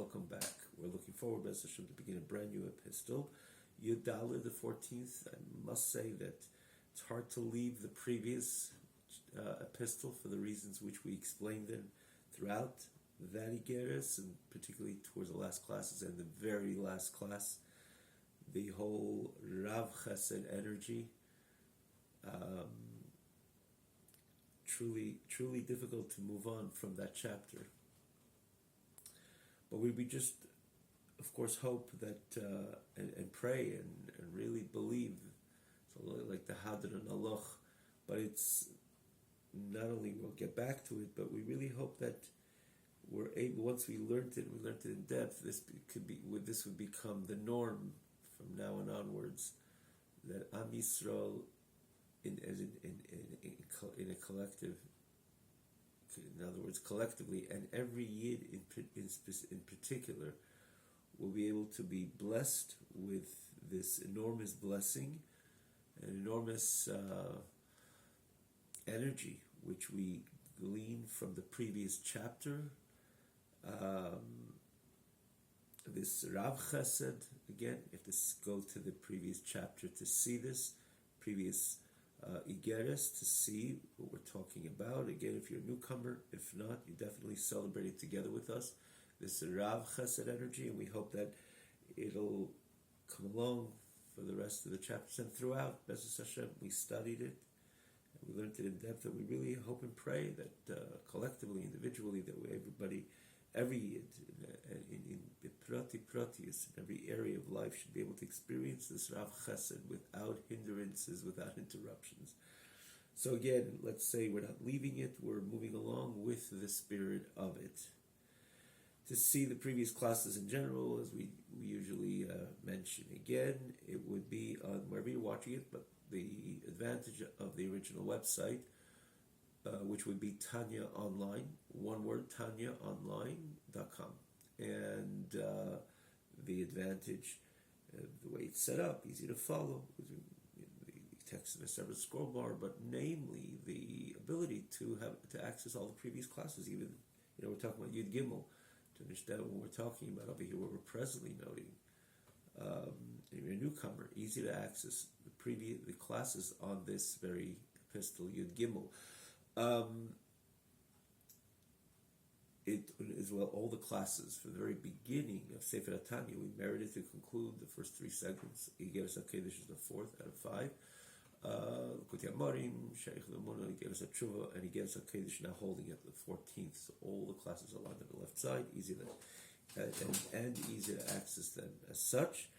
welcome back. We're looking forward, B'ez Hashem, to begin a brand new epistle. Yud Daled, the 14th. I must say that it's hard to leave the previous epistle for the reasons which we explained them throughout that Igeres, and particularly towards the last classes and the very last class. The whole Rav Chesed energy. Truly difficult to move on from that chapter. But we just, of course, hope that and pray and really believe. It's a little like the Hadr and Allah, but it's not only we'll get back to it, but we really hope that we're able. Once we learned it in depth. This would become the norm from now on onwards. That Am Yisrael, in a collective, in other words, collectively, and every Yid in particular, will be able to be blessed with this enormous blessing, an enormous energy, which we glean from the previous chapter. This Rav Chesed, again, you have to go to the previous chapter to see this, previous Igeres, to see what we're talking about. Again, if you're a newcomer, if not, you definitely celebrate it together with us. This Rav Chesed energy, and we hope that it'll come along for the rest of the chapters and throughout. B'ez Hashem, we studied it, and we learned it in depth, and we really hope and pray that collectively, individually, that every Yid, in Protius, in every area of life, should be able to experience this Rav Chesed without hindrances, without interruptions. So again, let's say we're not leaving it, we're moving along with the spirit of it. To see the previous classes in general, as we usually mention again, it would be on wherever you're watching it, but the advantage of the original website, which would be Tanya Online, one word, tanyaonline.com. And the advantage, the way it's set up, easy to follow, the text in a separate scroll bar, but namely the ability to access all the previous classes. Even, we're talking about Yud Gimel, to understand what we're talking about over here, what we're presently noting. If you're a newcomer, easy to access the classes on this very epistle, Yud Gimel. It as well, all the classes from the very beginning of Sefer Tanya, we merited to conclude the first three segments. Igeres HaKodesh is the fourth out of five. Kuti Amarim, Sheikh Lemuna, Igeres HaTshuva, and Igeres HaKodesh now holding at the 14th. So all the classes are lined on the left side, easy to access them as such.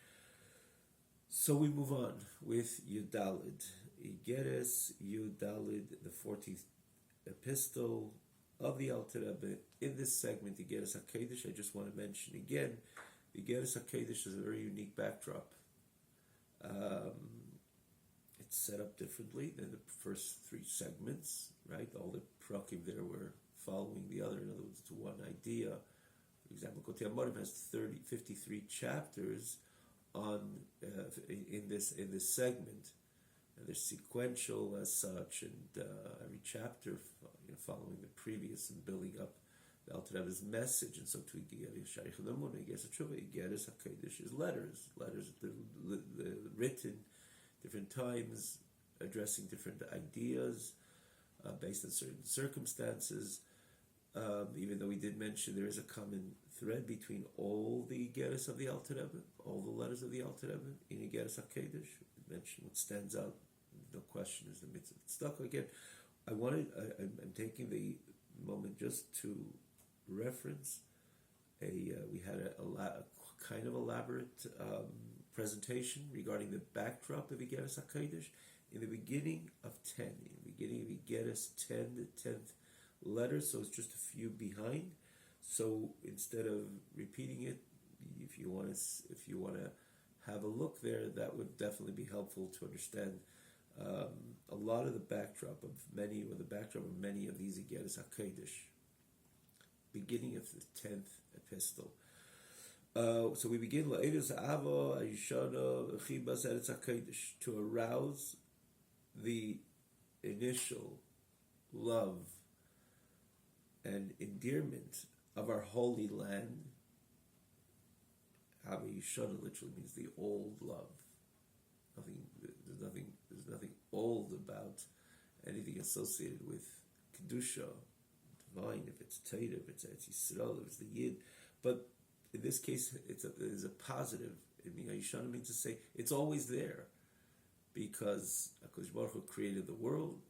So we move on with Yud Daled. Igeres Yud Daled, the 14th epistle of the Alter Rebbe. In this segment, the Igeres HaKodesh, I just want to mention again, the Igeres HaKodesh is a very unique backdrop. It's set up differently than the first three segments, right? All the prakim there were following the other. In other words, it's one idea. For example, Kotei Amorim has 53 chapters in this segment. And they're sequential as such, and every chapter following the previous and building up the Alter Rebbe's message. And so to Igeres Shaykh-Lamun, Igeres HaTshuva, Igeres HaKodesh is letters written different times, addressing different ideas based on certain circumstances. Even though we did mention there is a common thread between all the Igeres of the Alter Rebbe, all the letters of the Alter Rebbe in Igeres HaKodesh. We mentioned what stands out, no question, is the mitzvah tzedakah. Again, I'm taking the moment just to reference we had a kind of elaborate presentation regarding the backdrop of Igeres HaKodesh in the beginning of Igeres 10, the 10th letter, so it's just a few behind. So instead of repeating it, if you want to have a look there, that would definitely be helpful to understand a lot of the backdrop of many of these Igeres HaKodesh, beginning of the 10th epistle. So we begin to arouse the initial love and endearment of our holy land, Hava Yishana literally means the old love. There's nothing old about anything associated with Kedusha, divine, if it's Torah, if it's Eretz Yisrael, if it's the Yid. But in this case, it's a positive. Yishana means to say it's always there, because HaKadosh Baruch Hu created the world.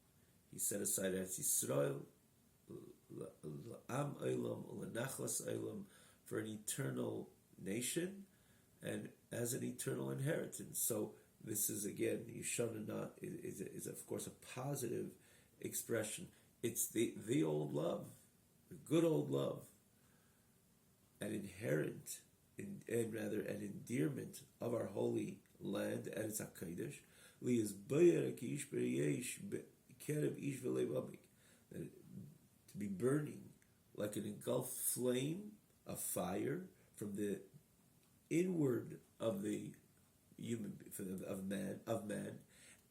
He set aside Eretz Yisrael, L'am Olam, L'nachlas Olam, for an eternal nation and as an eternal inheritance. So this is, again, Yishana is of course a positive expression. It's the old love, the good old love, an inherent, an endearment of our holy land, Eretz HaKodesh, to be burning like an engulfed flame of fire from the inward of the human of man,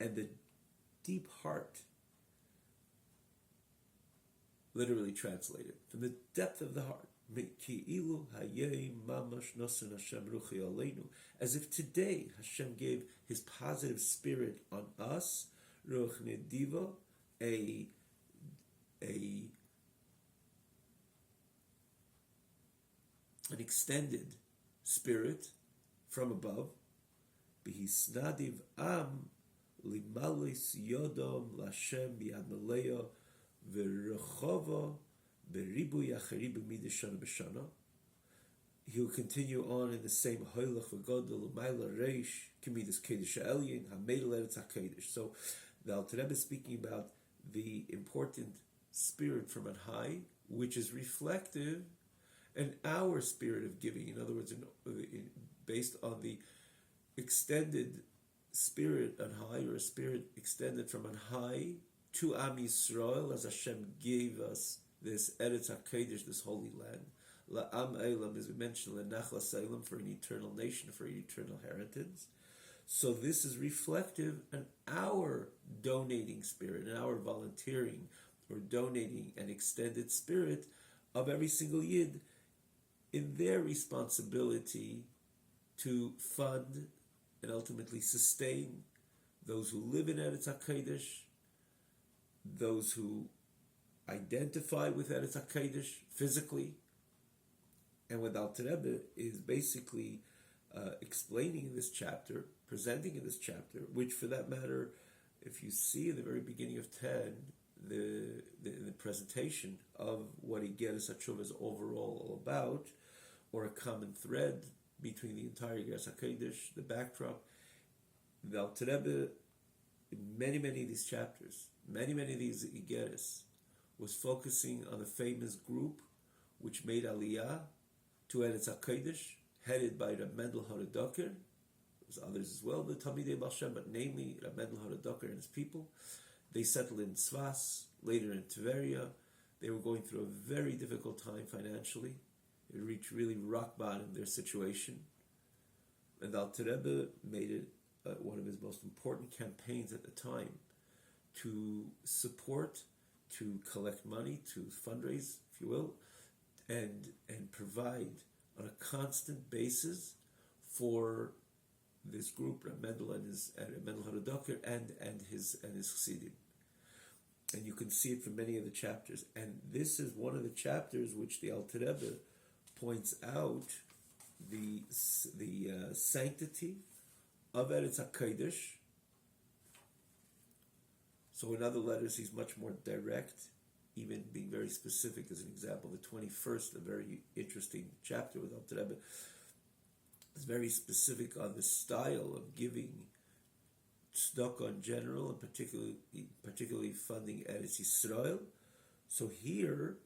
and the deep heart, literally translated from the depth of the heart, as if today Hashem gave His positive spirit on us, ruach nediva, an extended spirit from above. Bihisnadiv am limalis yodom lashem biad malaya v'rechova beribu yachari b'midah shana b'shana. He will continue on in the same hoylach v'godol u'mayla reish k'midas kedush ha'elyin ha'meidel eretz ha'kedush. So the Alter Rebbe is speaking about the important spirit from on high, which is reflective in our spirit of giving. In other words, based on the extended spirit on high, or a spirit extended from on high to Am Yisrael, as Hashem gave us this Eretz HaKodesh, this holy land. La'am Eilam, as we mentioned, L'nachlas Eilam, for an eternal nation, for an eternal inheritance. So this is reflective in our donating spirit, in our volunteering or donating an extended spirit of every single Yid in their responsibility to fund and ultimately sustain those who live in Eretz HaKodesh, those who identify with Eretz HaKodesh physically. And what Alter Rebbe is basically explaining in this chapter, presenting in this chapter, which for that matter, if you see in the very beginning of 10, the presentation of what Igeres HaTshuva is overall all about, or a common thread between the entire Igeres HaKodesh, the backdrop, the Alter Rebbe, in many of these chapters, many of these Igeres, was focusing on the famous group which made Aliyah to Eretz HaKodesh, headed by Reb Mendel Haradoker. There was others as well, the Talmidei Baal Shem, but namely Reb Mendel Haradoker and his people. They settled in Tzfas, later in Tveria. They were going through a very difficult time financially. It reached really rock bottom, their situation. And Alter Rebbe made it one of his most important campaigns at the time to support, to collect money, to fundraise, if you will, and provide on a constant basis for this group, Reb Mendel and Mendel Haradoker and his Chassidim. And you can see it from many of the chapters. And this is one of the chapters which the Alter Rebbe points out the sanctity of Eretz HaKodesh. So in other letters, he's much more direct, even being very specific. As an example, the 21st, a very interesting chapter with Alter Rebbe, is very specific on the style of giving tzedakah in general, and particularly funding Eretz Yisrael. So here,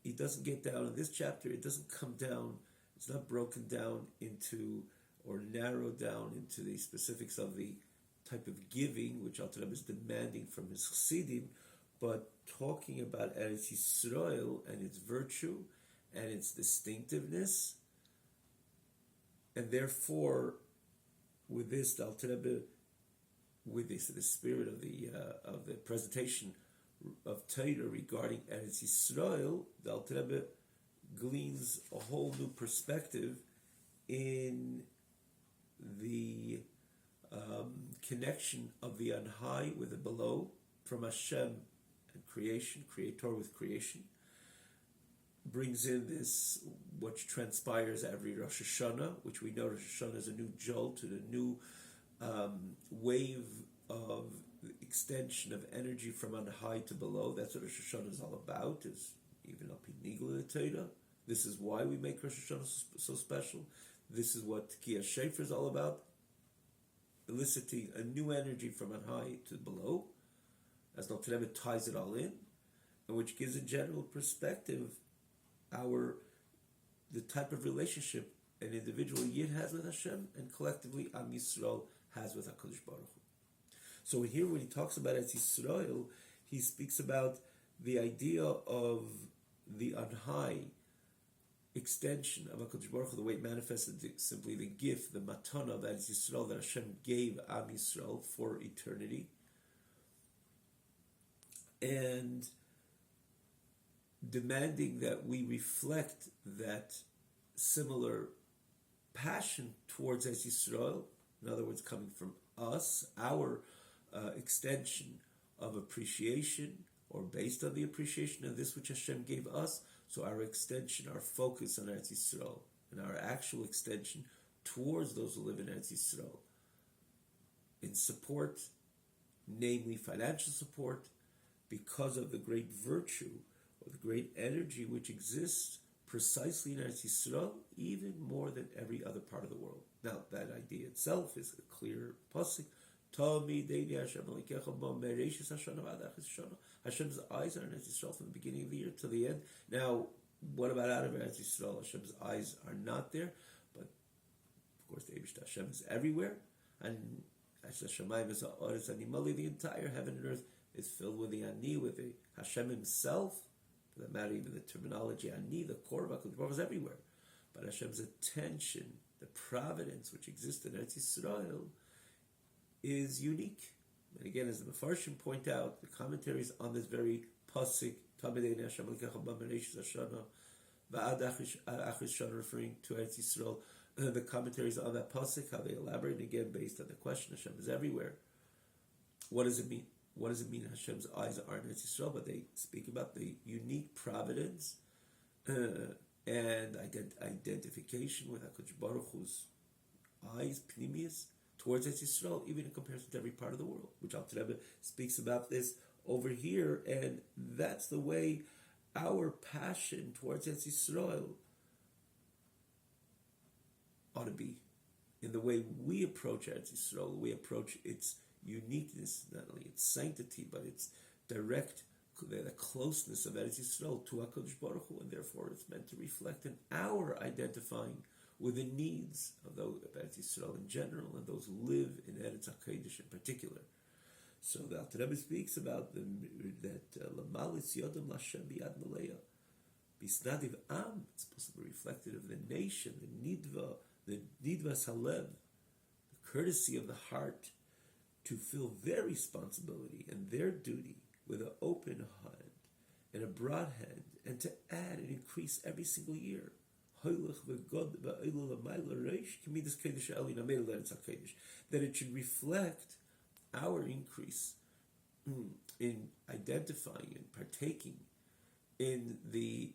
he doesn't get down in this chapter. It doesn't come down. It's not broken down into or narrowed down into the specifics of the type of giving which Alter Rebbe is demanding from his Chassidim, but talking about Eretz Yisrael and its virtue and its distinctiveness. And therefore, with this, the Alter Rebbe, with this, the spirit of the presentation of Torah regarding Eretz Yisrael, the Alter Rebbe gleans a whole new perspective in the connection of the on high with the below, from Hashem and creation, creator with creation, brings in this, what transpires every Rosh Hashanah, which we know Rosh Hashanah is a new jolt and a new wave of extension of energy from on high to below. That's what Rosh Hashanah is all about, is even up in Nigla Torah. This is why we make Rosh Hashanah so special. This is what Tkiyah Shofar is all about, eliciting a new energy from on high to below, as Al Tareb ties it all in, and which gives a general perspective, the type of relationship an individual Yid has with Hashem, and collectively Am Yisrael has with HaKadosh Baruch Hu. So here, when he talks about Eretz Yisrael, he speaks about the idea of the on high extension of HaKadosh Baruch Hu, the way it manifested simply the gift, the matana of Eretz Yisrael that Hashem gave Am Yisrael for eternity, and demanding that we reflect that similar passion towards Eretz Yisrael, in other words, coming from us, our extension of appreciation, or based on the appreciation of this which Hashem gave us, so our extension, our focus on Eretz Yisrael, and our actual extension towards those who live in Eretz Yisrael, in support, namely financial support, because of the great virtue, or the great energy which exists precisely in Eretz Yisrael, even more than every other part of the world. Now, that idea itself is a clear pasuk. Hashem's eyes are in Eretz Yisrael from the beginning of the year to the end. Now, what about out of Eretz Yisrael? Hashem's eyes are not there, but of course, the Hashem is everywhere, and the entire heaven and earth is filled with the Ani, with the Hashem Himself. For that matter, even the terminology Ani, the core of HaKadosh Baruch Hu, is everywhere. But Hashem's attention, the providence which exists in Eretz Yisrael, is unique. And again, as the Mefarshim point out, the commentaries on this very pasuk, referring to Eretz Yisrael, the commentaries on that pasuk, how they elaborate, again based on the question, Hashem is everywhere. What does it mean? What does it mean Hashem's eyes are in Eretz Yisrael? But they speak about the unique providence and identification with HaKadosh Baruch Hu's eyes, pnimius, towards Eretz Yisrael, even in comparison to every part of the world, which Al Rebbe speaks about this over here, and that's the way our passion towards Eretz Yisrael ought to be. In the way we approach Eretz Yisrael, we approach its uniqueness, not only its sanctity, but its direct, the closeness of Eretz Yisrael to HaKadosh Baruch Hu, and therefore it's meant to reflect in our identifying with the needs of those of Eretz Yisrael in general, and those who live in Eretz HaKodesh in particular. So the Alter Rebbe speaks about that Lamalis Yodam Lashem Biyad Maleya. Bisnadiv Am, it's supposed to be reflected of the nation, the Nidvas Halev, the courtesy of the heart, to feel their responsibility and their duty with an open hand and a broad hand, and to add and increase every single year. That it should reflect our increase in identifying and partaking in the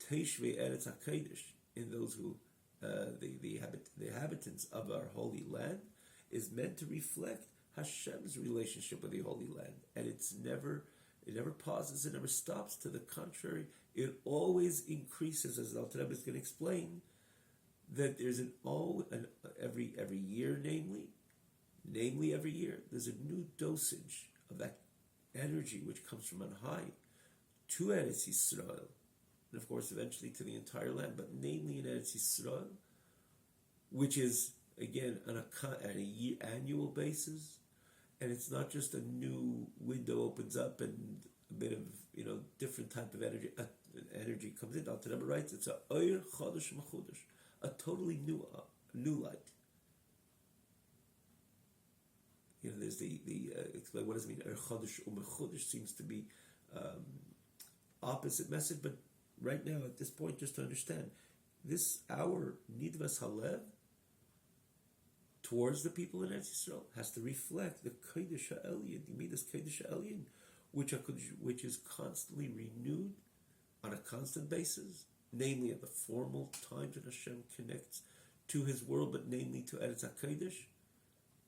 Teishvei Eretz HaKodesh, in those who the inhabitants of our holy land, is meant to reflect Hashem's relationship with the Holy Land, and it never pauses, it never stops. To the contrary, it always increases, as the Alter Rebbe is going to explain, that there's every year, namely every year, there's a new dosage of that energy which comes from on high to Eretz Yisrael, and of course eventually to the entire land, but namely in Eretz Yisrael, which is again on an annual basis. And it's not just a new window opens up and a bit of different type of energy comes in. Alter Rebbe writes, it's a oir chodesh mechudesh, a totally new light. There's the explain what does it mean. Oir chodesh umechudesh seems to be opposite message, but right now at this point, just to understand this, our nidvas halev, towards the people in Eretz Yisrael has to reflect the Kodesh HaElyon, the Midas Kodesh HaElyon, which is constantly renewed on a constant basis, namely at the formal times when Hashem connects to His world, but namely to Eretz HaKodesh,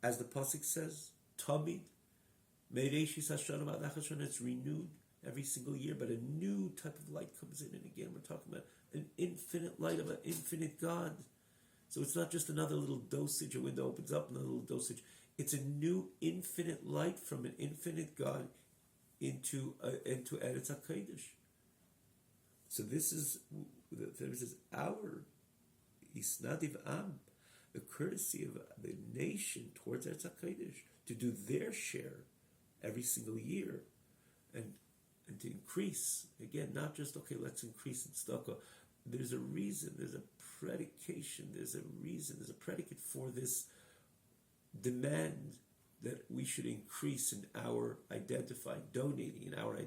as the pasuk says, Tamid, Meireshis Hashanah V'ad Hashanah, it's renewed every single year, but a new type of light comes in, and again we're talking about an infinite light of an infinite God. So it's not just another little dosage, a window opens up, another little dosage. It's a new infinite light from an infinite God into Eretz HaKodesh. So this is our Isnadiv Am, the courtesy of the nation towards Eretz HaKodesh, to do their share every single year, and to increase. Again, not just, okay, let's increase in tzedakah. There's a reason, there's a predication, there's a reason, there's a predicate for this demand that we should increase in our donating in our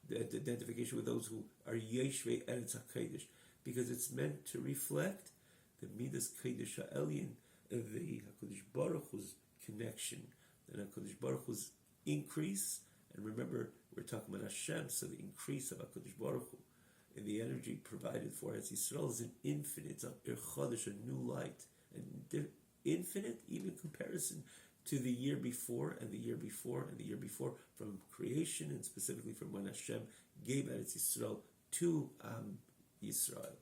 the identification with those who are Yeshvei Eretz HaKodesh, because it's meant to reflect the Midas Kodesh HaElyon, the HaKadosh Baruch Hu's connection, and HaKadosh Baruch Hu's increase. And remember, we're talking about Hashem, so the increase of HaKadosh Baruch Hu and the energy provided for Eretz Yisrael is an infinite, it's an Chodesh, a new light, and infinite even comparison to the year before and the year before and the year before, from creation and specifically from when Hashem gave Eretz Yisrael to Yisrael,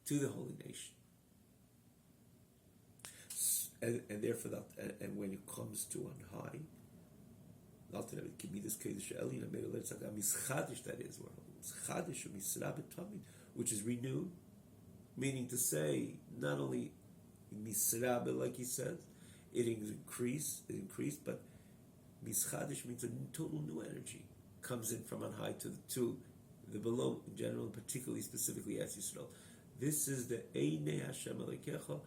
to the holy nation. And therefore, and when it comes to on high, that is, which is renewed, meaning to say, not only misrabe, like he says, it increased, but mischadish means a total new energy comes in from on high to the below in general, and particularly, specifically, as Yisrael. This is the Einei Hashem Elokecha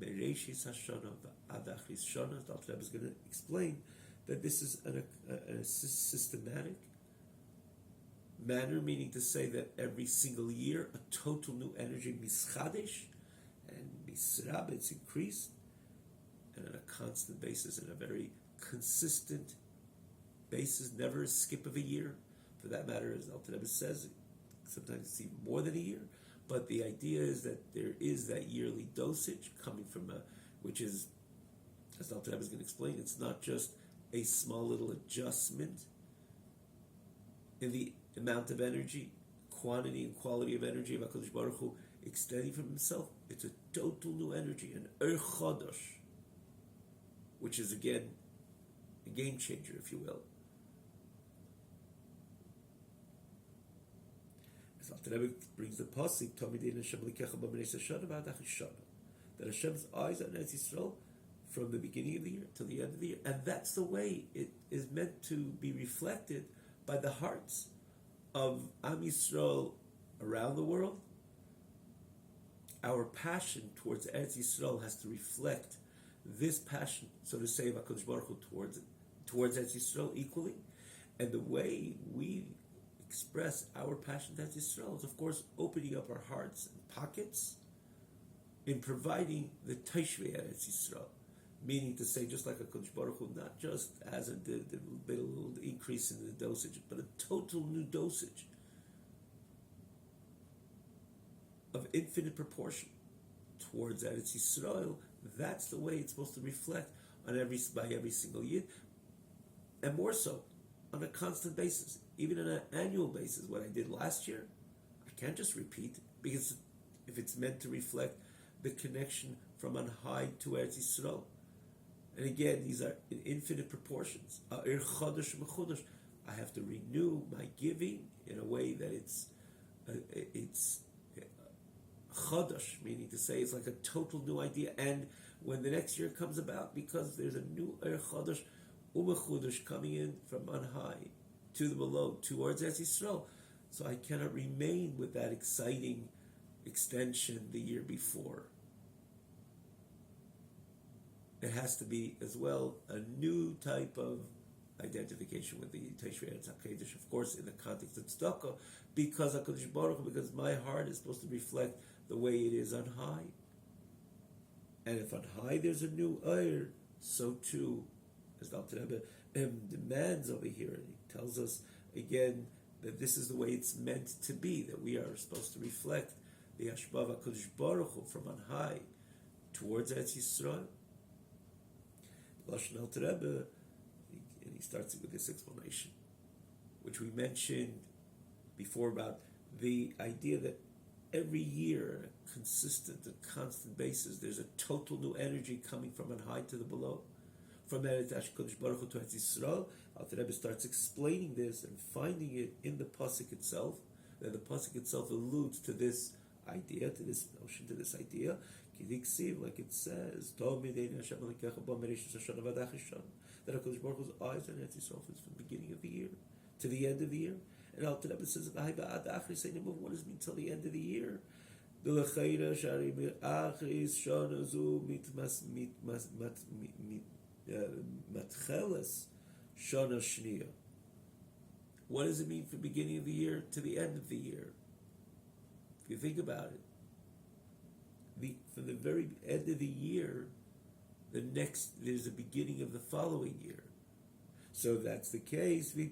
Bereishis Hashanah V'ad Achris Shana. Dr. Rebbe is going to explain that this is a systematic manner, meaning to say that every single year a total new energy mischadish and misrab, it's increased, and on a constant basis, in a very consistent basis, never a skip of a year. For that matter, as Alter Rebbe says, sometimes it's even more than a year. But the idea is that there is that yearly dosage coming from which is, as Alter Rebbe is going to explain, it's not just a small little adjustment in the amount of energy, quantity and quality of energy of HaKadosh Baruch Hu extending from Himself. It's a total new energy, an Chodesh, which is again a game changer, if you will. As Alter Rebbe brings the pasuk, that Hashem's eyes are on Eretz Yisrael from the beginning of the year till the end of the year, and that's the way it is meant to be reflected by the hearts of Am Yisrael around the world. Our passion towards Eretz Yisrael has to reflect this passion, so to say, of HaKadosh Baruch Hu towards Eretz Yisrael equally. And the way we express our passion to Eretz Yisrael is, of course, opening up our hearts and pockets in providing the Teshvei Eretz Yisrael. Meaning to say, just like HaKadosh Baruch Hu, not just as a little increase in the dosage, but a total new dosage of infinite proportion towards Eretz Yisrael. That's the way it's supposed to reflect on by every single year, and more so on a constant basis, even on an annual basis. What I did last year, I can't just repeat, because if it's meant to reflect the connection from on high to Eretz Yisrael. And again, these are in infinite proportions. I have to renew my giving in a way that it's chodesh, meaning to say it's like a total new idea. And when the next year comes about, because there's a new chodesh, umechudesh coming in from on high to the below towards Eretz Yisrael, so I cannot remain with that exciting extension the year before. It has to be as well a new type of identification with the Teshvei Eretz HaKodesh, of course, in the context of tzedakah, because HaKadosh Baruch Hu, because my heart is supposed to reflect the way it is on high. And if on high there's a new Eir, so too, as the Alter Rebbe demands over here, and he tells us again that this is the way it's meant to be, that we are supposed to reflect the Hashbava HaKadosh Baruch Hu from on high towards Eretz Yisrael. The Lashon Alter Rebbe, and he starts with this explanation, which we mentioned before about the idea that every year, on a consistent and constant basis, there's a total new energy coming from on high to the below. From Eretz Kodesh Baruch Hu to Eretz Yisrael, Alter Rebbe starts explaining this and finding it in the pasuk itself. That the pasuk itself alludes to this idea, to this notion, to this idea. Like it says, that HaKadosh Baruch Hu's eyes on Eretz Yisrael is from the beginning of the year to the end of the year. And Alter Rebbe says, what does it mean till the end of the year? What does it mean from the beginning of the year to the end of the year? If you think about it, from the very end of the year, there's a beginning of the following year. So if that's the case, if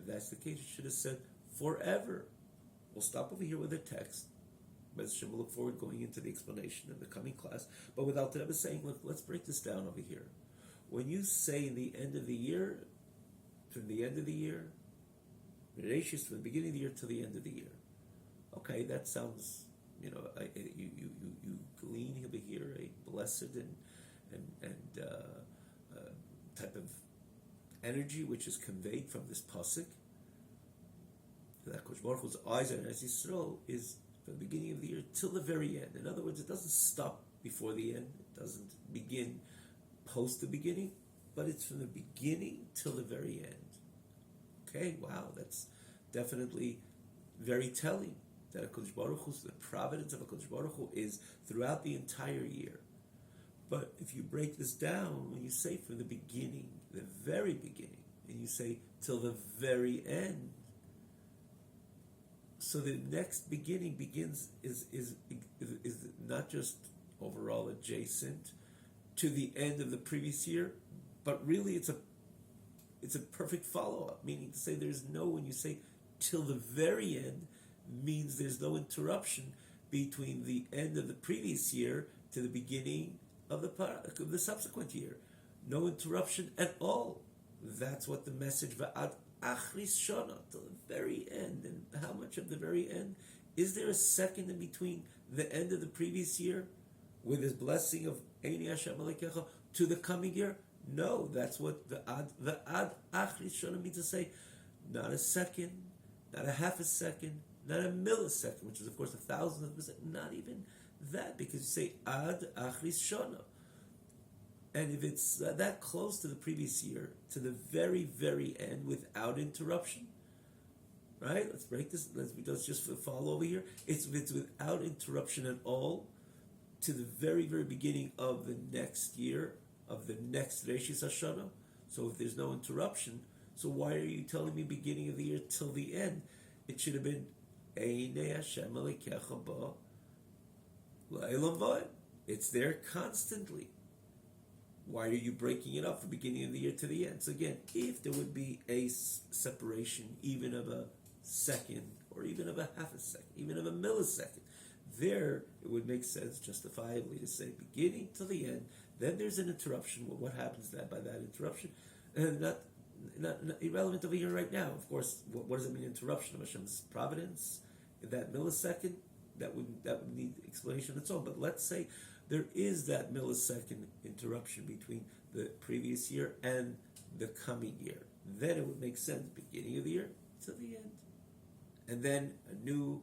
that's the case, it should have said forever. We'll stop over here with the text. But we'll look forward going into the explanation in the coming class. But without Alter Rebbe saying, look, let's break this down over here. When you say the end of the year, from the end of the year, Bereshis, from the beginning of the year to the end of the year. Okay, that sounds, you glean over here a blessed and type of energy which is conveyed from this pasuk. That Kodesh Baruch Hu's eyes on Eretz Yisrael is from the beginning of the year till the very end. In other words, it doesn't stop before the end. It doesn't begin post the beginning, but it's from the beginning till the very end. Okay, wow, that's definitely very telling that HaKadosh Baruch Hu, the providence of HaKadosh Baruch Hu is throughout the entire year. But if you break this down, when you say from the beginning, the very beginning, and you say till the very end, so the next beginning is not just overall adjacent to the end of the previous year, but really it's a perfect follow-up, meaning to say when you say till the very end, means there's no interruption between the end of the previous year to the beginning of the subsequent year. No interruption at all. That's what the message va'ad achris shana, till the very end. And how much of the very end? Is there a second in between the end of the previous year with his blessing of Eini Hashem Alekecha to the coming year? No, that's what the ad achris shana means to say. Not a second, not a half a second, not a millisecond, which is of course 1,000th of a second, not even that, because you say ad achris shana. And if it's that close to the previous year, to the very, very end, without interruption, right? Let's break this. Let's just follow over here. It's without interruption at all to the very, very beginning of the next year, of the next Reshis Hashanah. So if there's no interruption, so why are you telling me beginning of the year till the end? It should have been Einei Hashem Alekecha Ba La'elam Va'ed. It's there constantly. Why are you breaking it up from the beginning of the year to the end? So again, if there would be a separation, even of a second, or even of a half a second, even of a millisecond, there it would make sense justifiably to say beginning to the end. Then there's an interruption. Well, what happens by that interruption? And not irrelevant over here right now. Of course, what does it mean interruption of Hashem's providence? In that millisecond, that would need explanation and so on. But let's say there is that millisecond interruption between the previous year and the coming year. Then it would make sense, beginning of the year to the end. And then a new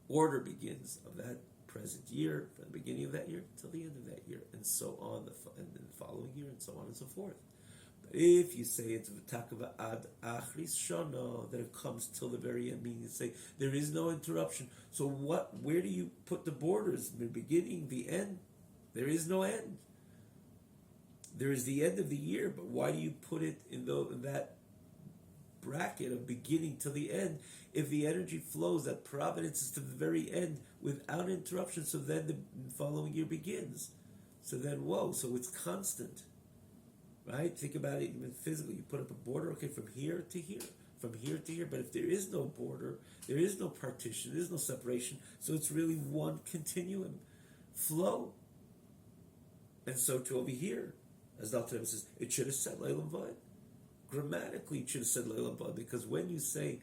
order begins of that present year, from the beginning of that year till the end of that year, and so on, and then the following year, and so on and so forth. But if you say it's v'takava ad achris shana, that it comes till the very end, meaning you say there is no interruption. So where do you put the borders? The beginning, the end? There is no end. There is the end of the year, but why do you put it in that bracket of beginning till the end. If the energy flows, that providence is to the very end without interruption, so then the following year begins. So then, whoa, so it's constant. Right? Think about it even physically. You put up a border, okay, from here to here, from here to here. But if there is no border, there is no partition, there is no separation, so it's really one continuum flow. And so to over here, as Dr. Rebbe says, it should have said Leilam Vad. Grammatically, it should have said Leilam Vad, because when you say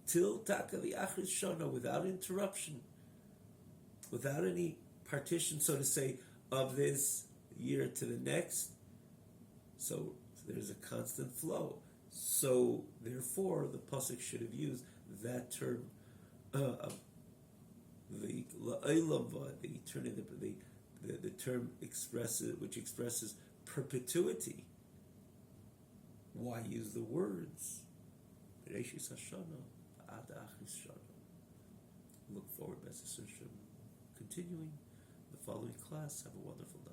till Taka the Achris Shana, without interruption, without any partition, so to say, of this year to the next, so there's a constant flow. So therefore, the pasuk should have used that term, the Leilam Vad, the eternity, the term which expresses perpetuity. Why use the words? Look forward, B'ezras Hashem, continuing the following class. Have a wonderful night.